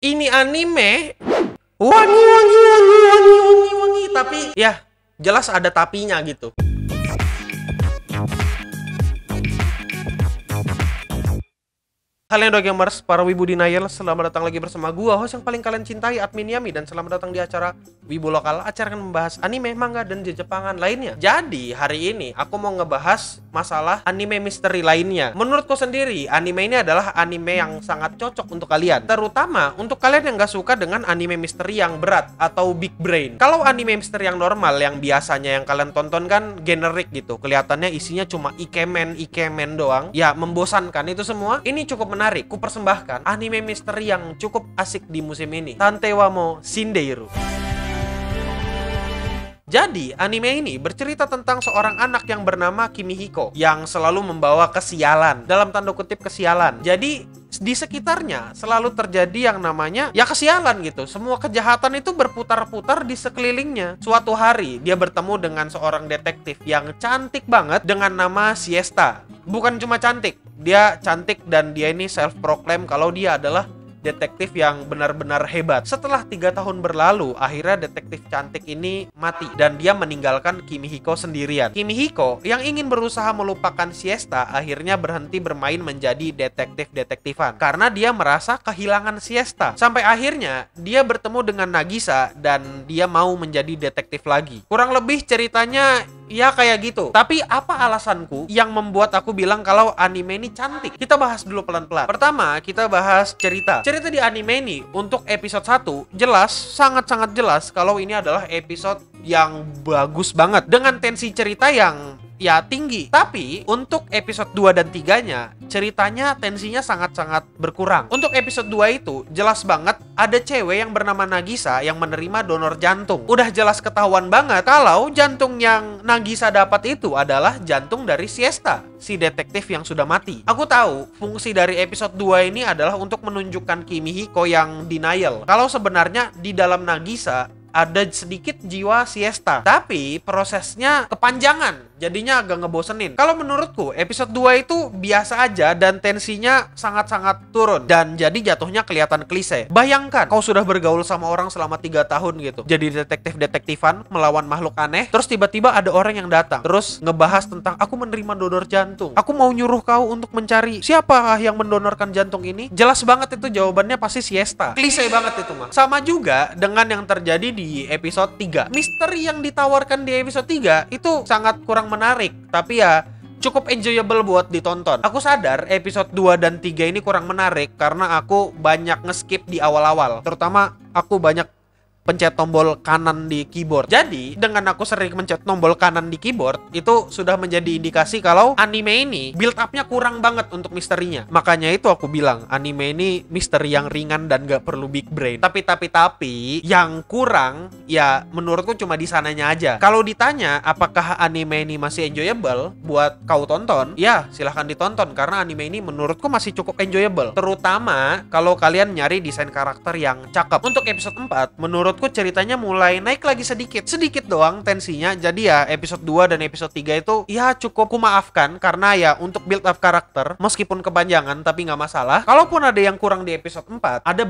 Ini anime wangi, tapi ya jelas ada tapinya gitu. Kalian udah gamers, para wibu denial, selamat datang lagi bersama gua, host yang paling kalian cintai, Admin Yami, dan selamat datang di acara Wibu Lokal, acara yang membahas anime, manga, dan Jepangan lainnya. Jadi, hari ini aku mau ngebahas masalah anime misteri lainnya. Menurutku sendiri, anime ini adalah anime yang sangat cocok untuk kalian, terutama untuk kalian yang gak suka dengan anime misteri yang berat atau big brain. Kalau anime misteri yang normal, yang biasanya yang kalian tonton kan generik gitu, kelihatannya isinya cuma ikemen doang, ya membosankan itu semua. Ini cukup menarik, ku persembahkan anime misteri yang cukup asik di musim ini, Tantewa mo Shindeiru. Jadi, anime ini bercerita tentang seorang anak yang bernama Kimihiko yang selalu membawa kesialan, dalam tanda kutip kesialan. Jadi, di sekitarnya selalu terjadi yang namanya ya kesialan gitu. Semua kejahatan itu berputar-putar di sekelilingnya. Suatu hari, dia bertemu dengan seorang detektif yang cantik banget dengan nama Siesta. Bukan cuma cantik, dia cantik dan dia ini self-proclaim kalau dia adalah detektif yang benar-benar hebat. Setelah 3 tahun berlalu, akhirnya detektif cantik ini mati dan dia meninggalkan Kimihiko sendirian. Kimihiko yang ingin berusaha melupakan Siesta akhirnya berhenti bermain menjadi detektif-detektifan karena dia merasa kehilangan Siesta. Sampai akhirnya dia bertemu dengan Nagisa dan dia mau menjadi detektif lagi. Kurang lebih ceritanya ya kayak gitu. Tapi apa alasanku yang membuat aku bilang kalau anime ini cantik? Kita bahas dulu pelan-pelan. Pertama, kita bahas cerita. Cerita di anime ini untuk episode 1 jelas, sangat-sangat jelas kalau ini adalah episode yang bagus banget dengan tensi cerita yang ya tinggi. Tapi untuk episode 2 dan 3-nya ceritanya tensinya sangat-sangat berkurang. Untuk episode 2 itu jelas banget ada cewek yang bernama Nagisa yang menerima donor jantung. Udah jelas ketahuan banget kalau jantung yang Nagisa dapat itu adalah jantung dari Siesta, si detektif yang sudah mati. Aku tahu fungsi dari episode 2 ini adalah untuk menunjukkan Kimihiko yang denial kalau sebenarnya di dalam Nagisa ada sedikit jiwa Siesta, tapi prosesnya kepanjangan, jadinya agak ngebosenin. Kalau menurutku episode 2 itu biasa aja dan tensinya sangat-sangat turun dan jadi jatuhnya kelihatan klise. Bayangkan kau sudah bergaul sama orang selama 3 tahun gitu, jadi detektif-detektifan melawan makhluk aneh, terus tiba-tiba ada orang yang datang terus ngebahas tentang aku menerima donor jantung, aku mau nyuruh kau untuk mencari siapa yang mendonorkan jantung ini. Jelas banget itu jawabannya pasti Siesta. Klise banget itu mah. Sama juga dengan yang terjadi di episode 3. Misteri yang ditawarkan di episode 3 itu sangat kurang menarik, tapi ya cukup enjoyable buat ditonton. Aku sadar episode 2 dan 3 ini kurang menarik karena aku banyak nge-skip di awal-awal. Terutama aku banyak pencet tombol kanan di keyboard. Jadi, dengan aku sering mencet tombol kanan di keyboard, itu sudah menjadi indikasi kalau anime ini build up-nya kurang banget untuk misterinya. Makanya itu aku bilang, anime ini misteri yang ringan dan gak perlu big brain. Tapi, yang kurang, ya menurutku cuma di sananya aja. Kalau ditanya, apakah anime ini masih enjoyable buat kau tonton? Ya, silahkan ditonton, karena anime ini menurutku masih cukup enjoyable. Terutama, kalau kalian nyari desain karakter yang cakep. Untuk episode 4, menurutku ceritanya mulai naik lagi sedikit doang tensinya. Jadi ya episode 2 dan episode 3 itu ya cukup kumaafkan karena ya untuk build up karakter meskipun kepanjangan tapi nggak masalah. Kalaupun ada yang kurang di episode 4, ada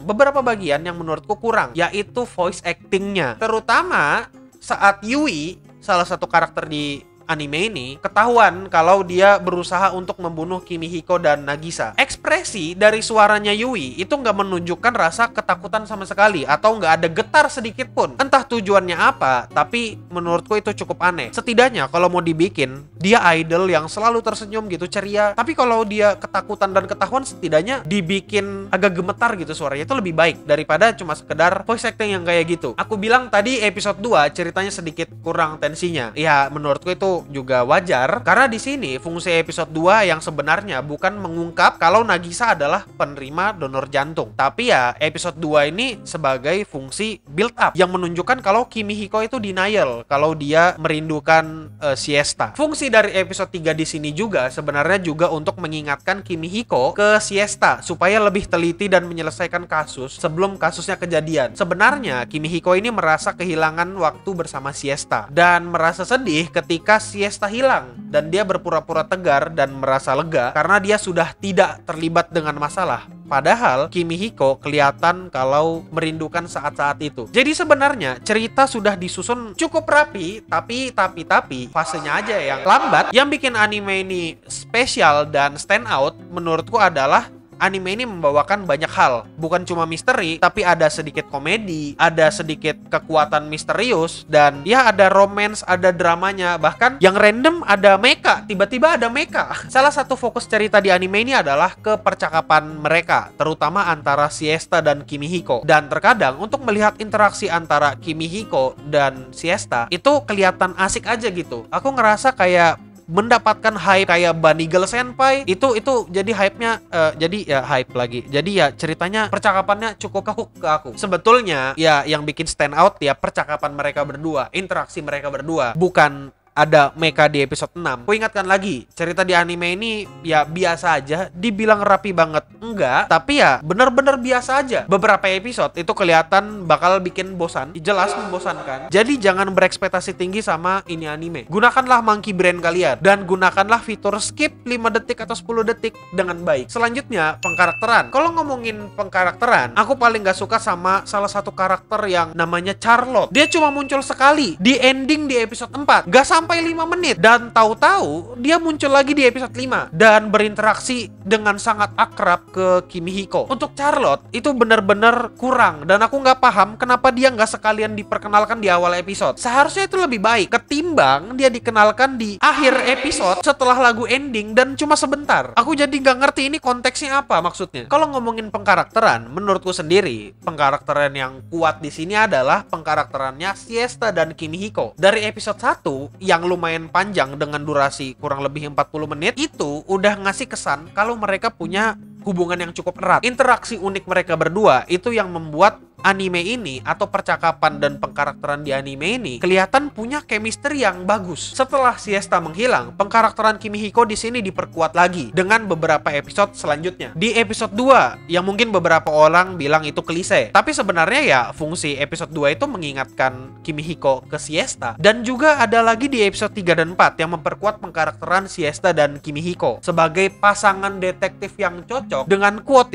beberapa bagian yang menurutku kurang, yaitu voice actingnya. Terutama saat Yui, salah satu karakter di anime ini, ketahuan kalau dia berusaha untuk membunuh Kimihiko dan Nagisa. Ekspresi dari suaranya Yui itu nggak menunjukkan rasa ketakutan sama sekali atau nggak ada getar sedikit pun. Entah tujuannya apa, tapi menurutku itu cukup aneh. Setidaknya kalau mau dibikin dia idol yang selalu tersenyum gitu, ceria, tapi kalau dia ketakutan dan ketahuan setidaknya dibikin agak gemetar gitu suaranya, itu lebih baik daripada cuma sekedar voice acting yang kayak gitu. Aku bilang tadi episode 2 ceritanya sedikit kurang tensinya. Ya menurutku itu juga wajar karena di sini fungsi episode 2 yang sebenarnya bukan mengungkap kalau Nagisa adalah penerima donor jantung, tapi ya episode 2 ini sebagai fungsi build up yang menunjukkan kalau Kimihiko itu denial kalau dia merindukan Siesta. Fungsi dari episode 3 di sini juga sebenarnya juga untuk mengingatkan Kimihiko ke Siesta supaya lebih teliti dan menyelesaikan kasus sebelum kasusnya kejadian. Sebenarnya Kimihiko ini merasa kehilangan waktu bersama Siesta dan merasa sedih ketika Siesta hilang dan dia berpura-pura tegar dan merasa lega karena dia sudah tidak terlibat dengan masalah. Padahal Kimihiko kelihatan kalau merindukan saat-saat itu. Jadi sebenarnya cerita sudah disusun cukup rapi, tapi fasenya aja yang lambat. Yang bikin anime ini spesial dan stand out menurutku adalah anime ini membawakan banyak hal. Bukan cuma misteri, tapi ada sedikit komedi, ada sedikit kekuatan misterius, dan ya ada romance, ada dramanya. Bahkan yang random ada mecha, tiba-tiba ada mecha. Salah satu fokus cerita di anime ini adalah ke percakapan mereka, terutama antara Siesta dan Kimihiko. Dan terkadang untuk melihat interaksi antara Kimihiko dan Siesta itu kelihatan asik aja gitu. Aku ngerasa kayak mendapatkan hype kayak Bunny Girl Senpai itu jadi hype-nya jadi ya hype lagi. Jadi ya ceritanya percakapannya cukup kehook ke aku. Sebetulnya ya yang bikin stand out ya percakapan mereka berdua, interaksi mereka berdua, bukan ada mecha di episode 6. Ku ingatkan lagi, cerita di anime ini ya biasa aja, dibilang rapi banget enggak, tapi ya bener-bener biasa aja. Beberapa episode itu kelihatan bakal bikin bosan, jelas membosankan. Jadi jangan berekspektasi tinggi sama ini anime. Gunakanlah monkey brain kalian dan gunakanlah fitur skip 5 detik atau 10 detik dengan baik. Selanjutnya, pengkarakteran. Kalau ngomongin pengkarakteran, aku paling gak suka sama salah satu karakter yang namanya Charlotte. Dia cuma muncul sekali di ending di episode 4. Gak sampai 5 menit dan tahu-tahu dia muncul lagi di episode 5 dan berinteraksi dengan sangat akrab ke Kimihiko. Untuk Charlotte itu bener-bener kurang dan aku nggak paham kenapa dia nggak sekalian diperkenalkan di awal episode. Seharusnya itu lebih baik ketimbang dia dikenalkan di akhir episode setelah lagu ending dan cuma sebentar. Aku jadi nggak ngerti ini konteksnya apa maksudnya. Kalau ngomongin pengkarakteran, menurutku sendiri pengkarakteran yang kuat di sini adalah pengkarakterannya Siesta dan Kimihiko. Dari episode 1 yang lumayan panjang dengan durasi kurang lebih 40 menit itu udah ngasih kesan kalau mereka punya hubungan yang cukup erat. Interaksi unik mereka berdua itu yang membuat anime ini atau percakapan dan pengkarakteran di anime ini kelihatan punya chemistry yang bagus. Setelah Siesta menghilang, pengkarakteran Kimihiko di sini diperkuat lagi dengan beberapa episode selanjutnya. Di episode 2 yang mungkin beberapa orang bilang itu klise, tapi sebenarnya ya fungsi episode 2 itu mengingatkan Kimihiko ke Siesta. Dan juga ada lagi di episode 3 dan 4 yang memperkuat pengkarakteran Siesta dan Kimihiko sebagai pasangan detektif yang cocok dengan quote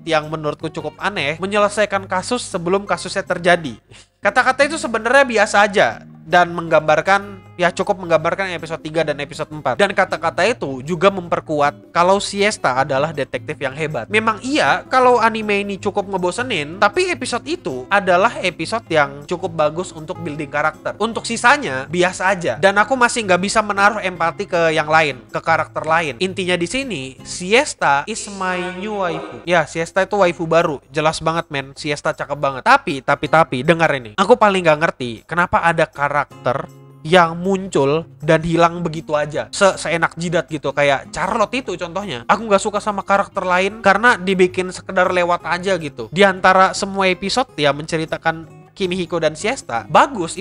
yang menurutku cukup aneh, menyelesaikan kasus sebelum kasusnya terjadi. Kata-kata itu sebenarnya biasa aja dan cukup menggambarkan episode 3 dan episode 4. Dan kata-kata itu juga memperkuat kalau Siesta adalah detektif yang hebat. Memang iya kalau anime ini cukup ngebosenin, tapi episode itu adalah episode yang cukup bagus untuk building karakter. Untuk sisanya biasa aja. Dan aku masih nggak bisa menaruh empati ke yang lain, ke karakter lain. Intinya di sini Siesta is my new waifu. Ya, Siesta itu waifu baru. Jelas banget men, Siesta cakep banget. Tapi dengar ini. Aku paling nggak ngerti kenapa ada karakter yang muncul dan hilang begitu aja seenak jidat gitu, kayak Charlotte itu contohnya. Aku nggak suka sama karakter lain karena dibikin sekedar lewat aja gitu. Di antara semua episode ya menceritakan Kimihiko dan Siesta bagus,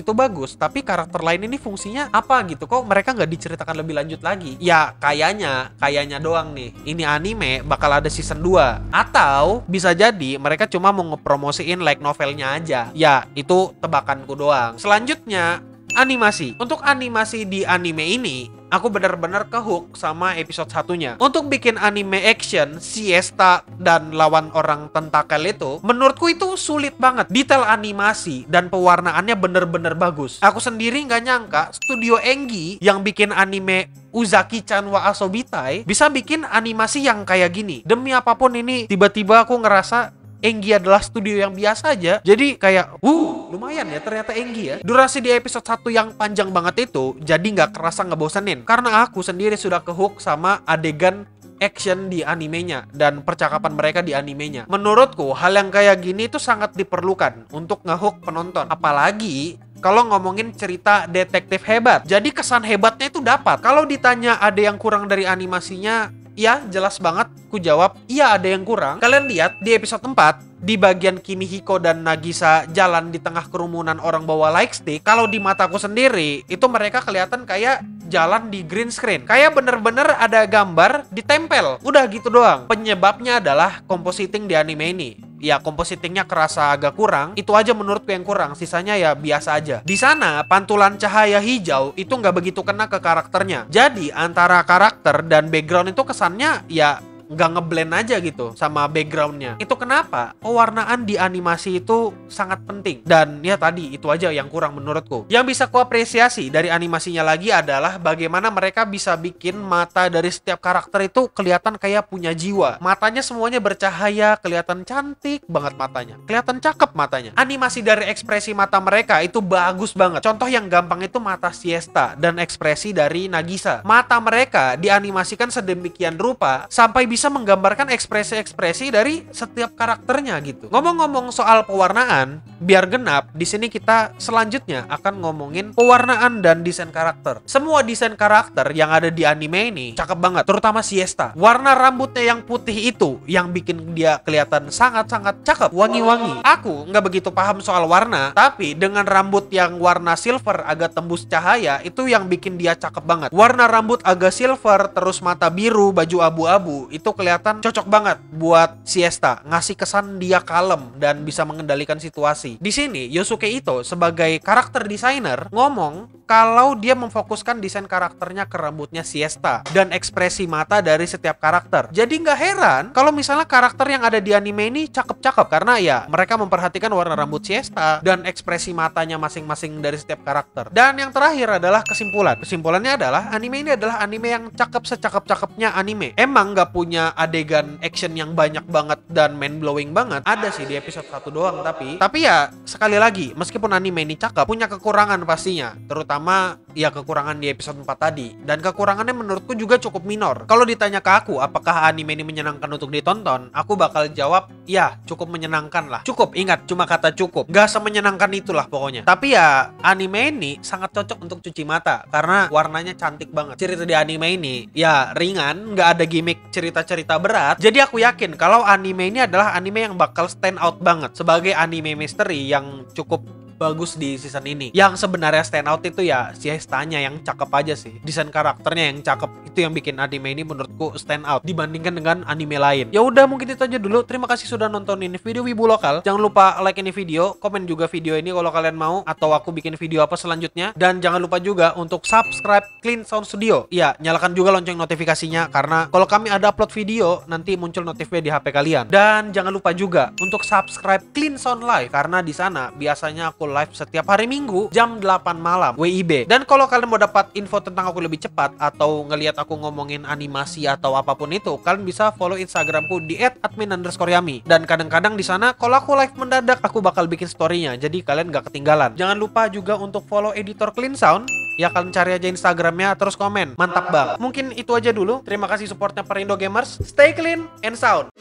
tapi karakter lain ini fungsinya apa gitu, kok mereka nggak diceritakan lebih lanjut lagi. Ya kayaknya doang nih ini anime bakal ada season 2, atau bisa jadi mereka cuma mau ngepromosiin like novelnya aja. Ya itu tebakanku doang. Selanjutnya animasi. Untuk animasi di anime ini aku benar-benar kehook sama episode satunya. Untuk bikin anime action Siesta dan lawan orang tentakel itu, menurutku itu sulit banget. Detail animasi dan pewarnaannya bener-bener bagus. Aku sendiri nggak nyangka studio Engi yang bikin anime Uzaki-chan wa Asobitai bisa bikin animasi yang kayak gini. Demi apapun ini tiba-tiba aku ngerasa Engi adalah studio yang biasa aja. Jadi kayak lumayan ya ternyata Engi ya. Durasi di episode 1 yang panjang banget itu jadi nggak kerasa ngebosenin, karena aku sendiri sudah kehook sama adegan action di animenya dan percakapan mereka di animenya. Menurutku hal yang kayak gini itu sangat diperlukan untuk ngehook penonton, apalagi kalau ngomongin cerita detektif hebat. Jadi kesan hebatnya itu dapat. Kalau ditanya ada yang kurang dari animasinya, ya jelas banget ku jawab iya ada yang kurang. Kalian lihat di episode 4 di bagian Kimihiko dan Nagisa jalan di tengah kerumunan orang bawa light stick. Kalau di mataku sendiri itu mereka kelihatan kayak jalan di green screen, kayak bener-bener ada gambar ditempel. Udah gitu doang. Penyebabnya adalah compositing di anime ini. ya compositingnya kerasa agak kurang. Itu aja menurutku yang kurang, sisanya ya biasa aja. Di sana pantulan cahaya hijau itu nggak begitu kena ke karakternya. Jadi antara karakter dan background itu kesannya ya nggak ngeblend aja gitu sama backgroundnya. Itu kenapa pewarnaan di animasi itu sangat penting. Dan ya tadi itu aja yang kurang menurutku. Yang bisa ku apresiasi dari animasinya lagi adalah bagaimana mereka bisa bikin mata dari setiap karakter itu kelihatan kayak punya jiwa. Matanya semuanya bercahaya, kelihatan cantik banget matanya, kelihatan cakep matanya. Animasi dari ekspresi mata mereka itu bagus banget. Contoh yang gampang itu mata Siesta dan ekspresi dari Nagisa. Mata mereka dianimasikan sedemikian rupa sampai bisa menggambarkan ekspresi-ekspresi dari setiap karakternya gitu. Ngomong-ngomong soal pewarnaan, biar genap, di sini kita selanjutnya akan ngomongin pewarnaan dan desain karakter. Semua desain karakter yang ada di anime ini cakep banget, terutama Siesta. Warna rambutnya yang putih itu yang bikin dia kelihatan sangat-sangat cakep, wangi-wangi. Aku nggak begitu paham soal warna, tapi dengan rambut yang warna silver agak tembus cahaya, itu yang bikin dia cakep banget. Warna rambut agak silver, terus mata biru, baju abu-abu, itu kelihatan cocok banget buat Siesta, ngasih kesan dia kalem dan bisa mengendalikan situasi. Di sini Yosuke Ito sebagai karakter designer ngomong kalau dia memfokuskan desain karakternya ke rambutnya Siesta dan ekspresi mata dari setiap karakter. Jadi nggak heran kalau misalnya karakter yang ada di anime ini cakep-cakep, karena ya mereka memperhatikan warna rambut Siesta dan ekspresi matanya masing-masing dari setiap karakter. Dan yang terakhir adalah kesimpulan. Kesimpulannya adalah anime ini adalah anime yang cakep secakep-cakepnya anime. Emang nggak punya adegan action yang banyak banget dan mind blowing banget. Ada sih di episode 1 doang, tapi ya sekali lagi, meskipun anime ini cakep, punya kekurangan pastinya, terutama ya kekurangan di episode 4 tadi. Dan kekurangannya menurutku juga cukup minor. Kalau ditanya ke aku apakah anime ini menyenangkan untuk ditonton, aku bakal jawab ya, cukup menyenangkan lah. Cukup, ingat, cuma kata cukup, gak semenyenangkan itulah pokoknya. Tapi ya anime ini sangat cocok untuk cuci mata karena warnanya cantik banget. Cerita di anime ini ya ringan, gak ada gimmick cerita-cerita berat. Jadi aku yakin kalau anime ini adalah anime yang bakal stand out banget sebagai anime misteri yang cukup bagus di season ini. Yang sebenarnya stand out itu ya Siestanya yang cakep aja sih. Desain karakternya yang cakep, itu yang bikin anime ini menurutku stand out dibandingkan dengan anime lain. Ya udah, mungkin itu aja dulu. Terima kasih sudah nonton ini video Wibu Lokal. Jangan lupa like ini video, komen juga video ini kalau kalian mau, atau aku bikin video apa selanjutnya. Dan jangan lupa juga untuk subscribe Clean Sound Studio. Ya, nyalakan juga lonceng notifikasinya karena kalau kami ada upload video nanti muncul notifnya di HP kalian. Dan jangan lupa juga untuk subscribe Clean Sound Live karena di sana biasanya aku live setiap hari Minggu jam 8 malam WIB. Dan kalau kalian mau dapat info tentang aku lebih cepat atau ngelihat aku ngomongin animasi atau apapun itu, kalian bisa follow Instagramku di @admin_yami. Dan kadang-kadang di sana kalau aku live mendadak, aku bakal bikin story-nya, jadi kalian gak ketinggalan. Jangan lupa juga untuk follow editor Clean Sound. Ya, kalian cari aja Instagramnya terus komen. Mantap bang. Mungkin itu aja dulu. Terima kasih supportnya Perindo Gamers. Stay clean and sound.